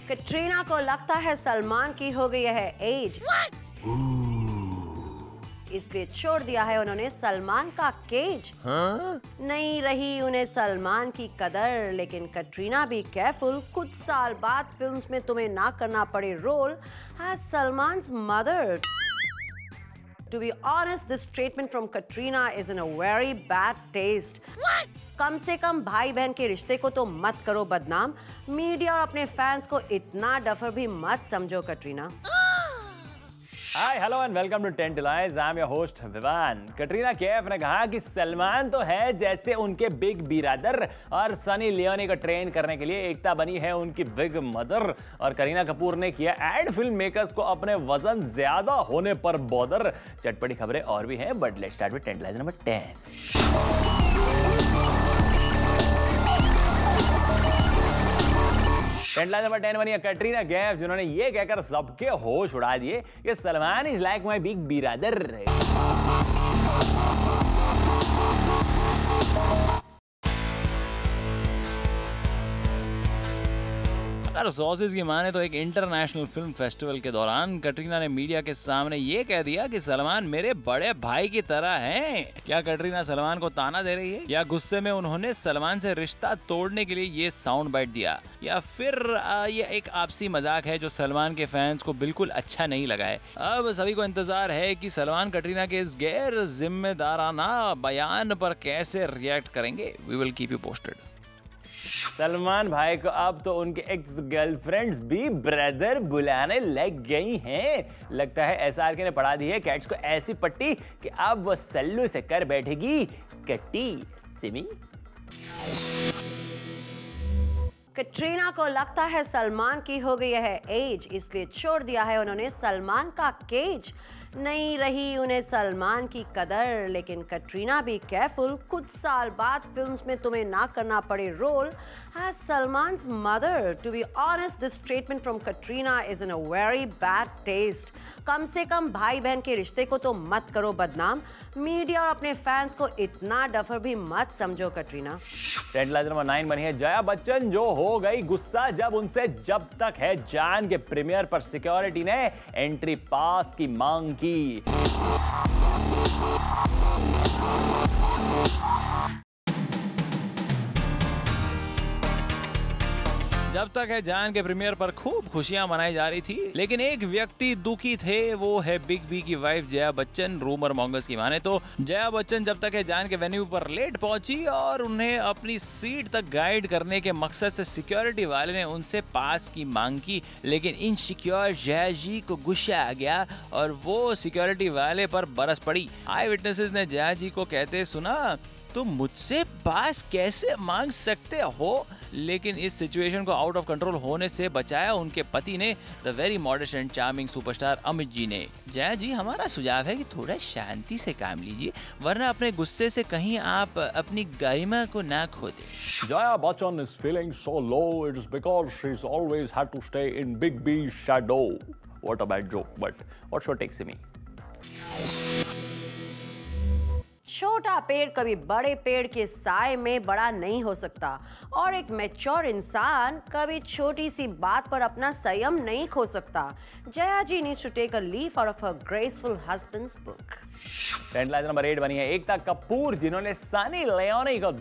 कटरीना को लगता है सलमान की हो गई है एज, इसलिए छोड़ दिया है उन्होंने सलमान का केज। नहीं रही उन्हें सलमान की कदर, लेकिन कटरीना भी केयरफुल, कुछ साल बाद फिल्म्स में तुम्हें ना करना पड़े role as Salman's mother. To be honest, this statement from Katrina is in a very bad taste. कम से कम भाई बहन के रिश्ते को तो मत करो बदनाम, मीडिया और अपने फैंस को इतना डफर भी मत समझो Katrina. Hi hello and welcome to 10 till Eyes। I am your host Vivaan. Katrina Kaif ने कहा कि सलमान तो है जैसे उनके बिग बिरादर, और सनी लियोनी को ट्रेन करने के लिए एकता बनी है उनकी बिग मदर। और करीना कपूर ने किया एड फिल्म मेकर्स को अपने वजन ज्यादा होने पर बॉदर। चटपटी खबरें और भी हैं, but let's start with 10 till Eyes number 10। Headline number 10 बनी है कटरीना कैफ, जिन्होंने ये कहकर सबके होश उड़ा दिए कि Salman is like my big बिरादर। अगर सॉसेज की माने तो एक इंटरनेशनल फिल्म फेस्टिवल के दौरान कटरीना ने मीडिया के सामने ये कह दिया कि सलमान मेरे बड़े भाई की तरह हैं। क्या कटरीना सलमान को ताना दे रही है, या गुस्से में उन्होंने सलमान से रिश्ता तोड़ने के लिए ये साउंड बाइट दिया, या फिर ये एक आपसी मजाक है जो सलमान के फैंस को बिल्कुल अच्छा नहीं लगा है। अब सभी को इंतजार है कि सलमान कटरीना के इस गैर जिम्मेदाराना बयान पर कैसे रिएक्ट करेंगे। We will keep you posted. Salman भाई को अब तो उनके एक्स गर्लफ्रेंड्स भी ब्रदर बुलाने लग गई हैं। लगता है एसआरके ने पढ़ा दी है कैट्स को ऐसी पट्टी कि अब वो सल्लू से कर बैठेगी कट्टी सिमी। कटरीना को लगता है सलमान की हो गई है एज, इसलिए छोड़ दिया है उन्होंने सलमान का केज। नहीं रही उन्हें सलमान की कदर, लेकिन कटरीना भी केयरफुल, कुछ साल बाद फिल्म्स में तुम्हें ना करना पड़े role as Salman's mother. To be honest, this statement from Katrina is in a very bad taste. कम से कम भाई बहन के रिश्ते को तो मत करो बदनाम, मीडिया और अपने फैंस को इतना डफर भी मत समझो कटरीना। हेडलाइन नंबर 9 बनी है जया बच्चन जो हो गई गुस्सा जब उनसे जब तक है जान के प्रीमियर पर सिक्योरिटी ने एंट्री पास की मांग की। जब तक है जान के प्रीमियर पर खूब खुशियां मनाई जा रही थी, लेकिन एक व्यक्ति दुखी थे, वो है बिग बी की wife Jaya Bachchan. Rumour mongers की माने तो जया बच्चन जब तक है जान के वेन्यू पर लेट पहुंची और उन्हें अपनी सीट तक गाइड करने के मकसद से सिक्योरिटी वाले ने उनसे पास की मांग की, लेकिन इनसिक्योर जया जी को गुस्सा आ गया और वो सिक्योरिटी वाले पर बरस पड़ी। आई विटनेसेस ने जया जी को कहते सुना, तुम मुझसे पास कैसे मांग सकते हो, लेकिन इस सिचुएशन को आउट ऑफ कंट्रोल होने से बचाया उनके पति ने, the very modest and charming superstar Amit ji ने। जया जी, हमारा सुझाव है कि थोड़ा शांति से काम लीजिए, वरना अपने गुस्से से कहीं आप अपनी गरिमा को ना खो दें। Jaya Bachchan is feeling so low. It is because she's always had to stay in Big B's shadow. What a bad joke, but what's your take, Simi? छोटा पेड़ कभी बड़े पेड़ के साए में बड़ा नहीं हो सकता, और एक मैच्योर इंसान कभी छोटी सी बात पर अपना संयम नहीं खो सकता। Jaya ji needs to take a leaf out of her graceful husband's book. Headline number 8 बनी है एकता कपूर, जिन्होंने सनी लियोनी को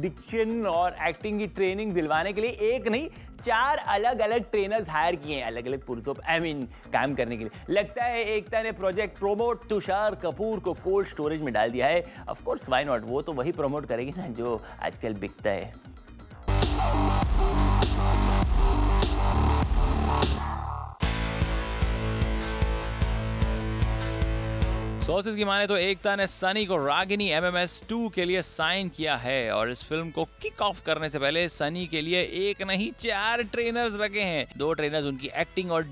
डिक्शन और एक्टिंग की ट्रेनिंग दिलवाने के लिए एक नहीं 4 अलग अलग ट्रेनर्स हायर किए हैं, अलग अलग पुरुषों काम करने के लिए। लगता है एकता ने प्रोजेक्ट प्रोमोट तुषार कपूर को कोल्ड स्टोरेज में डाल दिया है। ऑफ कोर्स व्हाई नॉट, वो तो वही प्रमोट करेगी ना जो आजकल बिकता है। सोर्सेज की माने तो एकता ने सनी को रागिनी MMS 2 के लिए साइन किया है, और इस फिल्म को किक ऑफ करने से पहले सनी के लिए एक नहीं 4 ट्रेनर्स रखे हैं। 2 ट्रेनर्स उनकी एक्टिंग और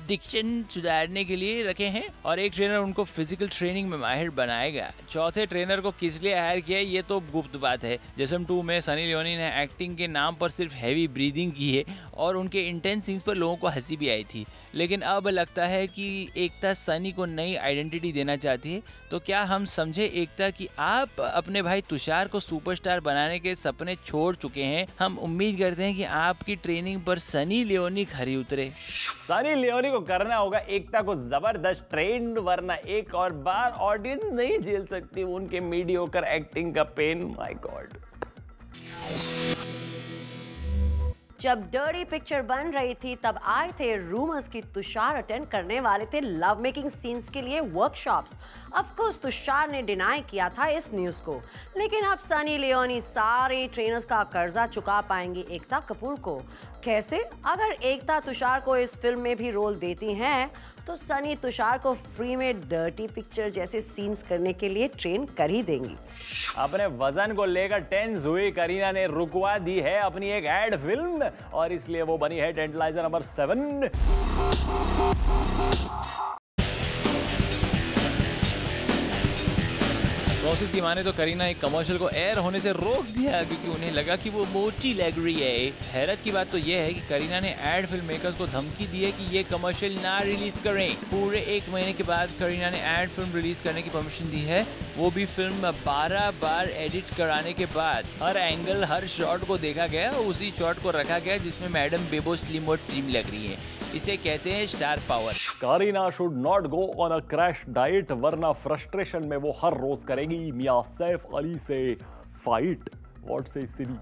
डिक्शन सुधारने के लिए रखे हैं और एक ट्रेनर उनको फिजिकल ट्रेनिंग में माहिर बनाएगा। चौथे ट्रेनर को किस लिए हायर किया ये तो गुप्त बात है। जिस्म 2 में सनी लियोनी ने एक्टिंग के नाम पर सिर्फ हैवी ब्रीदिंग की है और उनके इंटेंस सीन्स पर लोगों को हंसी भी आई थी। लेकिन अब लगता है कि एकता सनी को नई आइडेंटिटी देना चाहती है। तो क्या हम समझे एकता कि आप अपने भाई तुषार को सुपरस्टार बनाने के सपने छोड़ चुके हैं। हम उम्मीद करते हैं कि आपकी ट्रेनिंग पर सनी लियोनी खरी उतरे। सनी लियोनी को करना होगा एकता को जबरदस्त ट्रेंड, वरना एक और बार ऑडियंस नहीं झेल सकती उनके मीडियोकर एक्टिंग का पेन। My God. जब डर्टी पिक्चर बन रही थी तब आए थे रूमर्स कि तुषार अटेंड करने वाले थे लव मेकिंग सीन्स के लिए वर्कशॉप्स। ऑफ कोर्स तुषार ने डिनाई किया था इस न्यूज़ को, लेकिन अब सनी लियोनी सारे ट्रेनर्स का कर्जा चुका पाएंगी एकता कपूर को। कैसे? अगर एकता तुषार को इस फिल्म में भी रोल देती हैं तो सनी तुषार को फ्री में डर्टी पिक्चर जैसे सीन्स करने के लिए ट्रेन कर ही देंगी। अपने वजन को लेकर टेंस हुई करीना ने रुकवा दी है अपनी एक एड फिल्म और इसलिए वो बनी है टेंटलाइजर नंबर 7। प्रोसेस की माने तो करीना एक कमर्शियल को एयर होने से रोक दिया क्योंकि उन्हें लगा कि वो मोटी लग रही है। हैरत की बात तो यह है कि करीना ने एड फिल्म मेकर्स को धमकी दी है कि ये कमर्शियल ना रिलीज करें। पूरे 1 महीने के बाद करीना ने एड फिल्म रिलीज करने की परमिशन दी है, वो भी फिल्म 12 बार एडिट कराने के बाद। हर एंगल हर शॉट को देखा गया, उसी शॉट को रखा गया जिसमें मैडम बेबो स्लिम और ट्रिम लग रही है। इसे कहते हैं star power. Kareena should not go on a crash diet, वरना फ्रस्ट्रेशन में वो हर रोज करेगी मियां सैफ अली से फाइट। व्हाट से सिरी।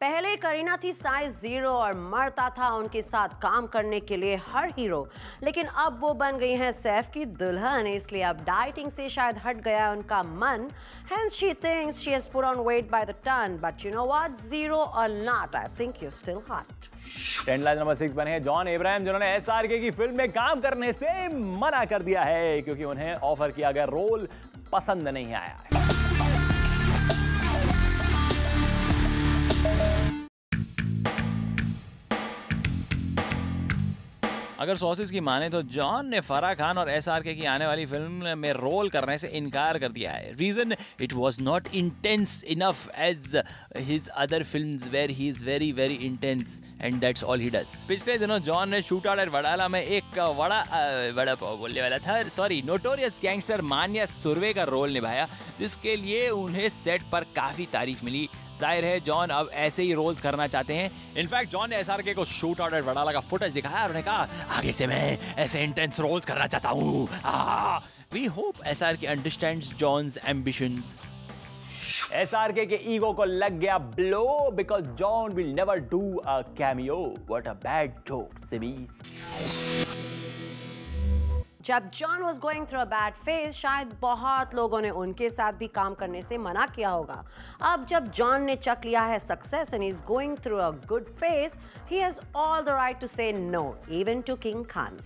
पहले करीना थी साइज 0 और मरता था उनके साथ काम करने के लिए हर हीरो, लेकिन अब वो बन गई हैं सैफ की दुल्हन, इसलिए अब डाइटिंग से शायद हट गया उनका मन। Hence she thinks she has put on weight by the ton, but you know what? 0 or not, I think you're still hot. Tantalizer number 6 बने हैं जॉन अब्राहम, जिन्होंने एसआरके की फिल्म में काम करने से मना कर दिया है क्योंकि उन्हें ऑफर किया गया रोल पसंद नहीं आया है। अगर सोर्सेज की माने तो जॉन ने फराह खान और एसआरके की आने वाली फिल्म में रोल करने से इनकार कर दिया है। Reason, it was not intense enough as his other films where he is very very intense and that's all he does. पिछले दिनों जॉन ने शूट आउट एट वडाला में एक बड़ा पाव बोलने वाला था, नोटोरियस गैंगस्टर मान्या सुर्वे का रोल निभाया, जिसके लिए उन्हें सेट पर काफी तारीफ मिली। जाहिर है जॉन अब ऐसे ही रोल्स करना चाहते हैं। इनफैक्ट जॉन ने एसआरके को शूट आउट एट वडाला का फुटेज दिखाया और उन्होंने कहा आगे से मैं ऐसे इंटेंस रोल्स करना चाहता हूँ। We hope SRK understands John's ambitions. SRK के ईगो को लग गया blow because John will never do a cameo. What a bad joke Simi. जब John was going through a bad phase शायद बहुत लोगों ने उनके साथ भी काम करने से मना किया होगा। अब जब जॉन ने चख लिया है success and is going through a good phase, he has all the right to say no even to king Khan.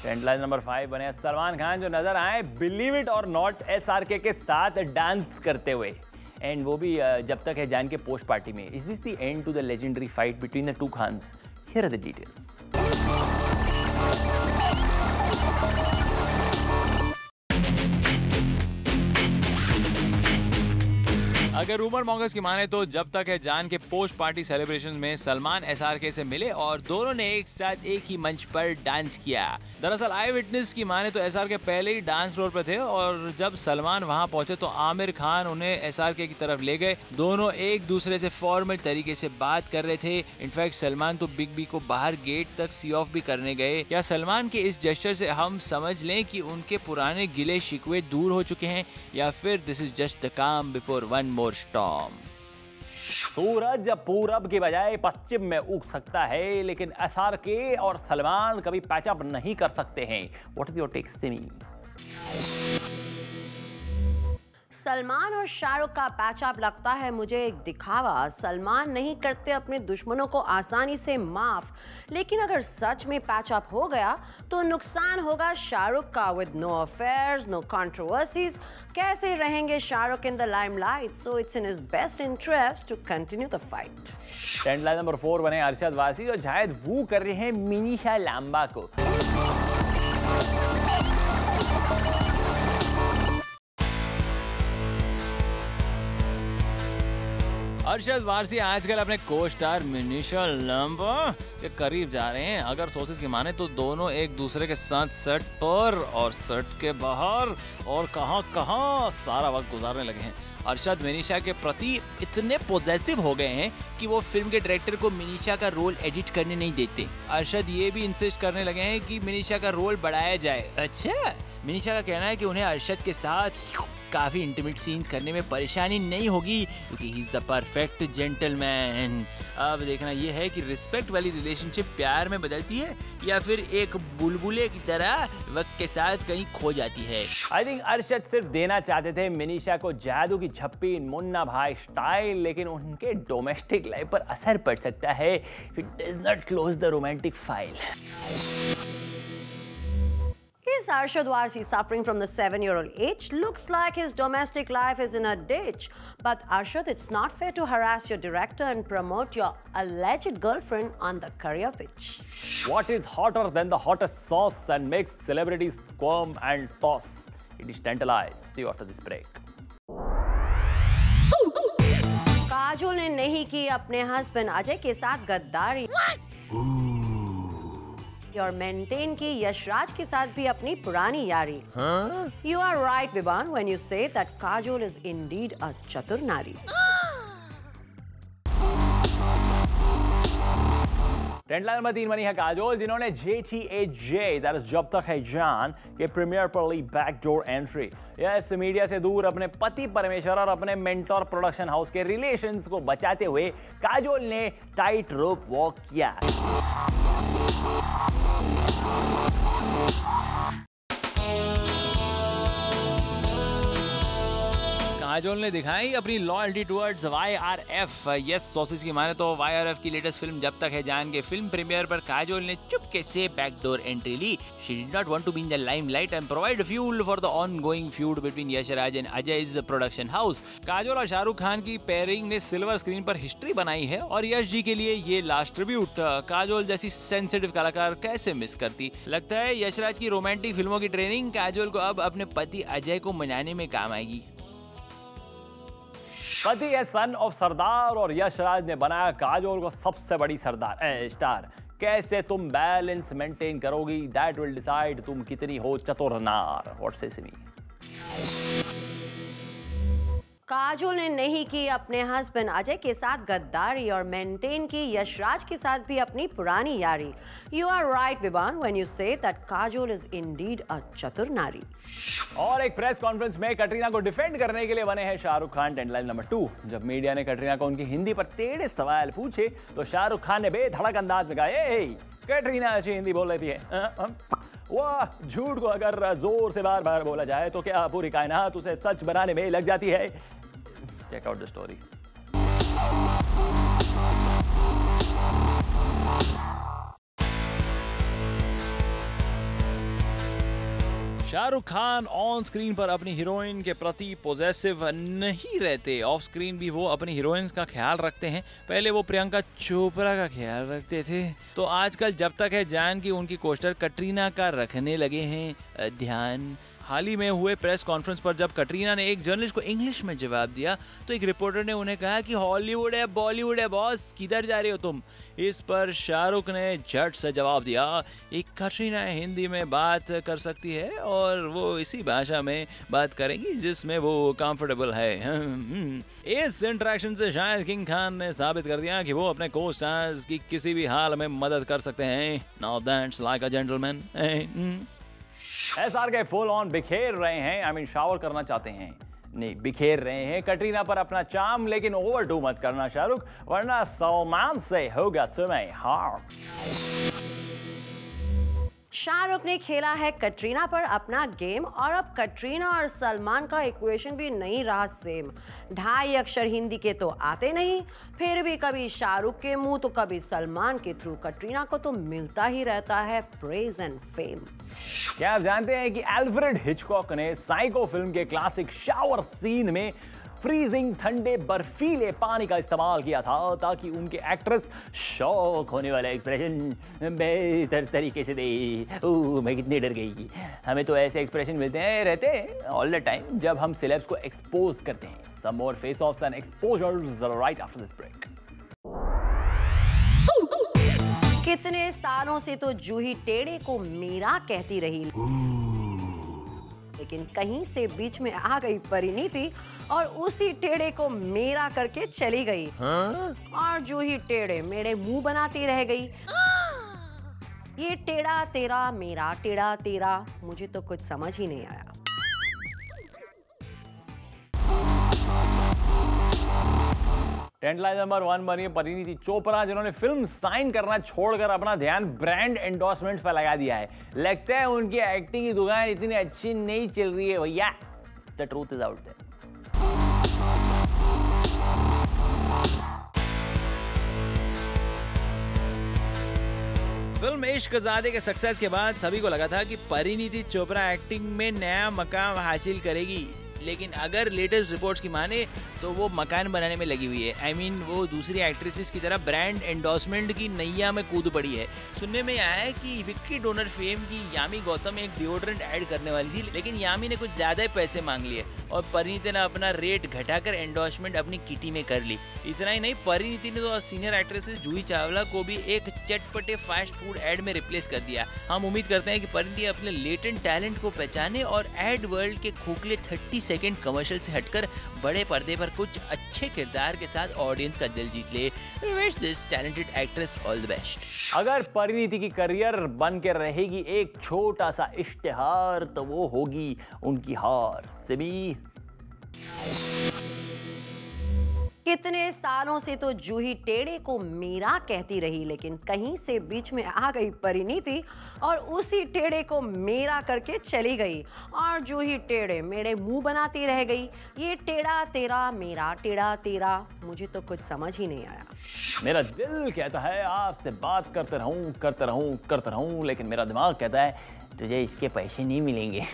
Tantalizer number 5 बने सलमान खान, जो नजर आए believe it or not SRK के साथ डांस करते हुए, एंड वो भी जब तक है जान के पोस्ट पार्टी में। Is this the end to the legendary fight between the two Khans? Here are the details. अगर रूमर मॉन्गर्स की माने तो जब तक है जान के पोस्ट पार्टी सेलिब्रेशन में सलमान एसआरके से मिले और दोनों ने एक साथ एक ही मंच पर डांस किया। दरअसल आई विटनेस की माने तो एसआरके पहले ही डांस फ्लोर पर थे और जब सलमान वहां पहुंचे तो आमिर खान उन्हें एसआरके की तरफ ले गए। दोनों एक दूसरे से फॉर्मल तरीके से बात कर रहे थे। इनफैक्ट सलमान तो बिग बी को बाहर गेट तक सी ऑफ भी करने गए। क्या सलमान के इस जेस्चर से हम समझ लें कि उनके पुराने गिले शिकवे दूर हो चुके हैं या फिर दिस इज जस्ट द काम बिफोर वन मोर स्टॉर्म? सूरज पूरब की बजाय पश्चिम में उग सकता है, लेकिन एसआरके और सलमान कभी पैचअप नहीं कर सकते हैं। What is your take Simi? Salman और शाहरुख का पैचअप लगता है मुझे एक दिखावा। सलमान नहीं करते अपने दुश्मनों को आसानी से माफ, लेकिन अगर सच में पैचअप हो गया तो नुकसान होगा शाहरुख का। With no affairs, no controversies, कैसे रहेंगे Shahrukh in the limelight? So it's in his best interest to continue the fight. Trend line number 4 बने अरशद वारसी और शायद वो कर रहे हैं मिनीशा लांबा को। अरशद वारसी आजकल अपने को स्टार मिनीशा लांबा के करीब जा रहे हैं। अगर सोर्सेज की माने तो दोनों एक दूसरे के साथ सेट पर और सेट के बाहर और कहां सारा वक्त गुजारने लगे हैं। अरशद मिनीशा के प्रति इतने पॉजिटिव हो गए हैं कि वो फिल्म के डायरेक्टर को मिनीशा का रोल एडिट करने नहीं देते। अरशद ये भी इंसिस्ट करने लगे हैं कि मिनीशा का रोल बढ़ाया जाए। अच्छा, मिनीशा का कहना है कि उन्हें अरशद के साथ काफी इंटीमेट सीन्स करने में परेशानी नहीं होगी क्योंकि he is the perfect gentleman. अब देखना यह है कि रिस्पेक्ट वाली रिलेशनशिप प्यार में बदलती है या फिर एक बुलबुले की तरह वक्त के साथ कहीं खो जाती है। आई थिंक अरशद सिर्फ देना चाहते थे मिनीशा को जादू की झप्पी इन मुन्ना भाई स्टाइल, लेकिन उनके डोमेस्टिक लाइफ पर असर पड़ सकता है। It does not close the romantic file. Is Arshad Warsi suffering from the 7-year-old age? Looks like his domestic life is in a ditch. But Arshad, it's not fair to harass your director and promote your alleged girlfriend on the career pitch. What is hotter than the hottest sauce and makes celebrities squirm and toss? It is tantalize. See you after this break. Kajol ने नहीं की अपने husband Ajay के साथ गद्दारी और maintain की यशराज के साथ भी अपनी पुरानी यारी। You are right, Vivan, when you say that Kajol is indeed a chatur nari. Trend line number 3 बनी है काजोल, जिन्होंने JTAJ दैट इज जब तक है जान के प्रीमियर पर ली बैकडोर एंट्री। यस, मीडिया से दूर अपने पति परमेश्वर और अपने मेंटोर प्रोडक्शन हाउस के रिलेशंस को बचाते हुए काजोल ने टाइट रोप वॉक किया। काजोल ने दिखाई अपनी loyalty towards YRF। Yes, sources की माने तो YRF की लेटेस्ट फिल्म जब तक है जान के फिल्म प्रीमियर पर काजोल ने चुपके से बैकडोर एंट्री ली। She did not want to be in the limelight and provide fuel for the ongoing feud between Yash Raj and Ajay's production house. Kajol और शाहरुख खान की पेयरिंग ने सिल्वर स्क्रीन पर हिस्ट्री बनाई है और यश जी के लिए ये लास्ट ट्रिब्यूट। काजोल जैसी सेंसिटिव कलाकार कैसे मिस करती। लगता है यशराज की रोमांटिक फिल्मों की ट्रेनिंग काजोल को अब अपने पति अजय को मनाने में काम आएगी। पति है सन ऑफ सरदार और यशराज ने बनाया काजोल को सबसे बड़ी स्टार। कैसे तुम बैलेंस मेंटेन करोगी, दैट विल डिसाइड तुम कितनी हो चतुर नार। What's this mean? काजोल ने नहीं की अपने हस्बैंड अजय के साथ गद्दारी और मेंटेन की यशराज के साथ भी अपनी पुरानी यारी। You are right, Vivan, when you say that Kajol is indeed a chatur nari. और एक प्रेस कॉन्फ्रेंस में कटरीना को डिफेंड करने के लिए बने हैं Shahrukh Khan. Trend line number 2, जब मीडिया ने कटरीना को उनकी हिंदी पर टेढ़े सवाल पूछे तो शाहरुख खान ने बेधड़क अंदाज में कहा, ए कटरीना अच्छी हिंदी बोल रही है। वाह, झूठ को अगर जोर से बार बार बोला जाए तो क्या पूरी कायनात उसे सच बनाने में लग जाती है? Check out the story. Shahrukh Khan on screen पर अपनी हीरोइन के प्रति पॉजेसिव नहीं रहते। ऑफ स्क्रीन भी वो अपनी हीरोइंस का ख्याल रखते हैं। पहले वो प्रियंका चोपड़ा का ख्याल रखते थे, तो आजकल जब तक है जान की उनकी कोस्टर कटरीना का रखने लगे हैं ध्यान। हाल ही में हुए प्रेस कॉन्फ्रेंस पर जब कटरीना ने एक जर्नलिस्ट को इंग्लिश में जवाब दिया तो एक रिपोर्टर ने उन्हें कहा कि हॉलीवुड है बॉलीवुड है बॉस, किधर जा रहे हो तुम? इस पर शाहरुख ने झट से जवाब दिया, एक कटरीना हिंदी में बात कर सकती है और वो इसी भाषा में बात करेंगी जिसमें वो कंफर्टेबल है। इस इंटरेक्शन से शायद किंग खान ने साबित कर दिया कि वो अपने को स्टार्स की किसी भी हाल में मदद कर सकते हैं। Now that's like a gentleman. SR के फुल ऑन बिखेर रहे हैं, शावर करना चाहते हैं, नहीं बिखेर रहे हैं कटरीना पर अपना चार्म, लेकिन ओवर डू मत करना शाहरुख, वरना सलमान से होगा तुम्हें हार्म। शाहरुख ने खेला है कटरीना पर अपना गेम और अब कटरीना और सलमान का इक्वेशन भी नहीं रहा सेम। 2.5 अक्षर हिंदी के तो आते नहीं, फिर भी कभी शाहरुख के मुंह तो कभी सलमान के थ्रू कटरीना को तो मिलता ही रहता है प्रेज एंड फेम। क्या आप जानते हैं कि अल्फ्रेड हिचकॉक ने साइको फिल्म के क्लासिक शावर सीन में फ्रीजिंग ठंडे बर्फीले पानी का इस्तेमाल किया था ताकि उनके एक्ट्रेस शॉक होने वाला एक्सप्रेशन बेहतर तरीके से दे। ओह मैं कितनी डर गई। हमें तो ऐसे एक्सप्रेशन मिलते हैं रहते हैं ऑल द टाइम जब हम सेलेब्स को एक्सपोज करते हैं। Some more face offs and exposures right after this break. कितने सालों से तो जूही टेढ़े को मीरा कहती रही, लेकिन कहीं से बीच में आ गई परिणीति और उसी टेढ़े को मेरा करके चली गई। और जूही टेढ़े मेरे मुंह बनाती रह गई। ये टेढ़ा तेरा मेरा टेढ़ा तेरा, मुझे तो कुछ समझ ही नहीं आया। टेंटलाइजर नंबर 1 बनी परिणीति चोपड़ा, जिन्होंने फिल्म साइन करना छोड़कर अपना ध्यान ब्रांड एंडोर्समेंट्स पर लगा दिया है। लगता है उनकी एक्टिंग की दुकान इतनी अच्छी नहीं चल रही है भैया। The truth is out there. Film Ishaqzaade के सक्सेस के बाद सभी को लगा था कि परिणीति चोपड़ा एक्टिंग में नया मकाम हासिल करेगी, लेकिन अगर लेटेस्ट रिपोर्ट्स की माने तो वो मकान बनाने में लगी हुई है। I mean, वो दूसरी एक्ट्रेसेस की तरह ब्रांड एंडोर्समेंट की नैया में कूद पड़ी है। सुनने में आया है कि विक्की डोनर फेम की यामी गौतम एक डिओड्रेंट ऐड करने वाली थी, लेकिन यामी ने कुछ ज्यादा ही पैसे मांग लिए और परिणीति ने अपना रेट घटाकर एंडोर्समेंट अपनी किटी में कर ली। इतना ही नहीं, परिणीति ने तो सीनियर एक्ट्रेसेस जूही चावला को भी एक चटपटे फास्ट फूड एड में रिप्लेस कर दिया। हम उम्मीद करते हैं कि परिणीति अपने लेटेंट टैलेंट को पहचाने और एड वर्ल्ड के खोखले 30 सेकंड कमर्शियल से हटकर बड़े पर्दे पर कुछ अच्छे किरदार के साथ ऑडियंस का दिल जीत ले। We wish this talented actress all the best. अगर परिणीति की करियर बन के रहेगी एक छोटा सा इश्तिहार तो वो होगी उनकी हार। सिमी कितने सालों से तो जूही टेढ़े को मीरा कहती रही, लेकिन कहीं से बीच में आ गई परिणीति और उसी टेढ़े को मेरा करके चली गई। और जूही टेढ़े मेरे मुंह बनाती रह गई। ये टेढ़ा तेरा मेरा टेढ़ा तेरा, मुझे तो कुछ समझ ही नहीं आया। मेरा दिल कहता है आपसे बात करते रहूं करते रहूं करते रहूं, लेकिन मेरा दिमाग कहता है तुझे इसके पैसे नहीं मिलेंगे।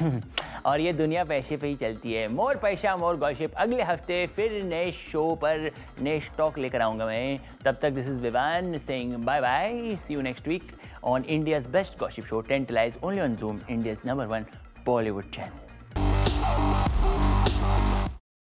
और ये दुनिया पैसे पे ही चलती है। मोर पैसा मोर गॉसिप। अगले हफ्ते फिर नए शो पर नए स्टॉक लेकर आऊंगा मैं। तब तक this is Vivaan saying bye bye. See you next week on India's best gossip show tantalise only on Zoom, India's #1 Bollywood channel.